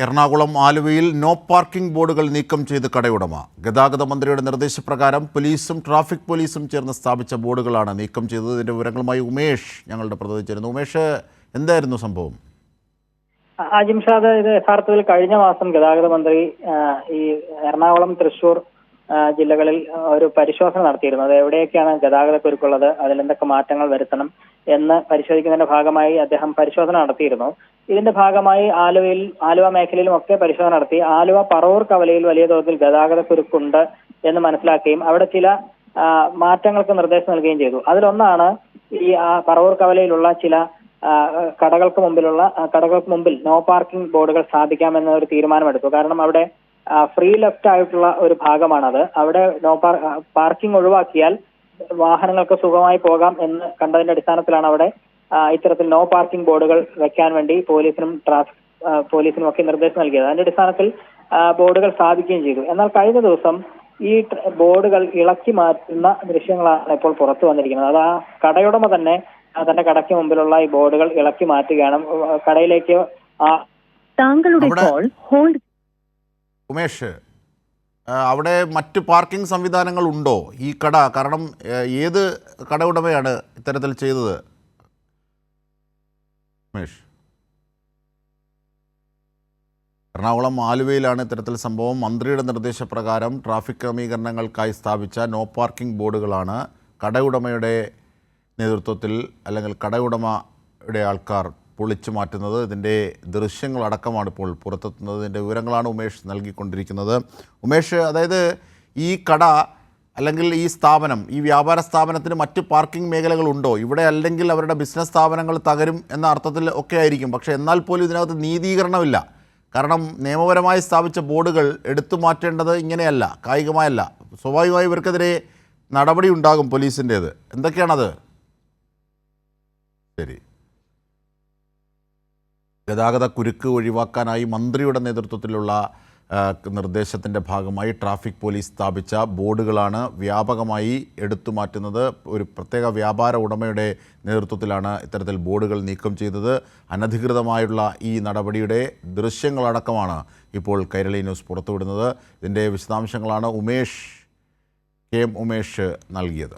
എറണാകുളം ആലുവയിൽ no parking ബോർഡുകൾ നീക്കം ചെയ്ത് കടയുടമ. ഗതാഗത മന്ത്രിയുടെ നിർദ്ദേശപ്രകാരം പോലീസും ട്രാഫിക് പോലീസും ചേർന്ന് സ്ഥാപിച്ച ബോർഡുകളാണ് നീക്കം ചെയ്തത്. ഇതിന്റെ വിവരങ്ങളുമായി ഉമേഷ് ഞങ്ങളുടെ പ്രതിനിധി ചേരുന്നു. ഉമേഷ്, എന്തായിരുന്നു സംഭവം? അജിംഷാദ്, ഇത് യഥാർത്ഥത്തിൽ കഴിഞ്ഞ മാസം ഗതാഗത മന്ത്രി ഈ എറണാകുളം, തൃശൂർ ജില്ലകളിൽ ഒരു പരിശോധന നടത്തിയിരുന്നു. അത് എവിടെയൊക്കെയാണ് ഗതാഗതക്കുരുക്കുള്ളത്, അതിലെന്തൊക്കെ മാറ്റങ്ങൾ വരുത്തണം എന്ന് പരിശോധിക്കുന്നതിന്റെ ഭാഗമായി അദ്ദേഹം പരിശോധന നടത്തിയിരുന്നു. ഇതിന്റെ ഭാഗമായി ആലുവ മേഖലയിലും ഒക്കെ പരിശോധന നടത്തി. ആലുവ പറവൂർ കവലയിൽ വലിയ തോതിൽ ഗതാഗതക്കുരുക്കുണ്ട് എന്ന് മനസ്സിലാക്കുകയും അവിടെ ചില മാറ്റങ്ങൾക്ക് നിർദ്ദേശം നൽകുകയും ചെയ്തു. അതിലൊന്നാണ് ഈ പറവൂർ കവലയിലുള്ള ചില കടകൾക്ക് മുമ്പിൽ നോ പാർക്കിംഗ് ബോർഡുകൾ സ്ഥാപിക്കാമെന്ന ഒരു തീരുമാനമെടുത്തു. കാരണം അവിടെ ഫ്രീ ലെഫ്റ്റ് ആയിട്ടുള്ള ഒരു ഭാഗമാണത്. അവിടെ പാർക്കിംഗ് ഒഴിവാക്കിയാൽ വാഹനങ്ങൾക്ക് സുഖമായി പോകാം എന്ന് കണ്ടതിന്റെ അടിസ്ഥാനത്തിലാണ് അവിടെ ഇത്തരത്തിൽ നോ പാർക്കിംഗ് ബോർഡുകൾ വെക്കാൻ വേണ്ടി പോലീസിനും ഒക്കെ നിർദ്ദേശം നൽകിയത്. അതിന്റെ അടിസ്ഥാനത്തിൽ ബോർഡുകൾ സ്ഥാപിക്കുകയും ചെയ്തു. എന്നാൽ കഴിഞ്ഞ ദിവസം ഈ ബോർഡുകൾ ഇളക്കി മാറ്റുന്ന ദൃശ്യങ്ങളാണ് ഇപ്പോൾ പുറത്തു വന്നിരിക്കുന്നത്. അത് ആ കടയുടമ തന്നെ തന്റെ കടയ്ക്ക് മുമ്പിലുള്ള ഈ ബോർഡുകൾ ഇളക്കി മാറ്റുകയാണ്. കടയിലേക്ക് ഉമേഷ്, അവിടെ മറ്റ് പാർക്കിംഗ് സംവിധാനങ്ങൾ ഉണ്ടോ ഈ കട? കാരണം ഏത് കട ഉടമയാണ് ഇത്തരത്തിൽ ചെയ്തത്? ഉമേഷ്, എറണാകുളം ആലുവയിലാണ് ഇത്തരത്തിൽ സംഭവം. മന്ത്രിയുടെ നിർദ്ദേശപ്രകാരം ട്രാഫിക് ക്രമീകരണങ്ങൾക്കായി സ്ഥാപിച്ച നോ പാർക്കിംഗ് ബോർഡുകളാണ് കടയുടമയുടെ നേതൃത്വത്തിൽ അല്ലെങ്കിൽ കടയുടമയുടെ ആൾക്കാർ പൊളിച്ചു മാറ്റുന്നത്. ഇതിൻ്റെ ദൃശ്യങ്ങളടക്കമാണ് ഇപ്പോൾ പുറത്തെത്തുന്നത്. ഇതിൻ്റെ വിവരങ്ങളാണ് ഉമേഷ് നൽകിക്കൊണ്ടിരിക്കുന്നത്. ഉമേഷ്, അതായത് ഈ കട അല്ലെങ്കിൽ ഈ സ്ഥാപനം, ഈ വ്യാപാര സ്ഥാപനത്തിന് മറ്റ് പാർക്കിംഗ് മേഖലകളുണ്ടോ? ഇവിടെ അല്ലെങ്കിൽ അവരുടെ ബിസിനസ് സ്ഥാപനങ്ങൾ തകരും എന്ന അർത്ഥത്തിൽ ഒക്കെ ആയിരിക്കും. പക്ഷേ എന്നാൽ പോലും ഇതിനകത്ത് നീതീകരണമില്ല. കാരണം നിയമപരമായി സ്ഥാപിച്ച ബോർഡുകൾ എടുത്തു മാറ്റേണ്ടത് ഇങ്ങനെയല്ല, കായികമായല്ല. സ്വാഭാവികമായി ഇവർക്കെതിരെ നടപടി ഉണ്ടാകും പോലീസിൻ്റേത്. എന്തൊക്കെയാണത്? ശരി, ഗതാഗത കുരുക്ക് ഒഴിവാക്കാനായി മന്ത്രിയുടെ നേതൃത്വത്തിലുള്ള നിർദ്ദേശത്തിൻ്റെ ഭാഗമായി ട്രാഫിക് പോലീസ് സ്ഥാപിച്ച ബോർഡുകളാണ് വ്യാപകമായി എടുത്തു മാറ്റുന്നത്. ഒരു പ്രത്യേക വ്യാപാര ഉടമയുടെ നേതൃത്വത്തിലാണ് ഇത്തരത്തിൽ ബോർഡുകൾ നീക്കം ചെയ്തത്. അനധികൃതമായുള്ള ഈ നടപടിയുടെ ദൃശ്യങ്ങളടക്കമാണ് ഇപ്പോൾ കൈരളി ന്യൂസ് പുറത്തുവിടുന്നത്. ഇതിൻ്റെ വിശദാംശങ്ങളാണ് ഉമേഷ് നൽകിയത്.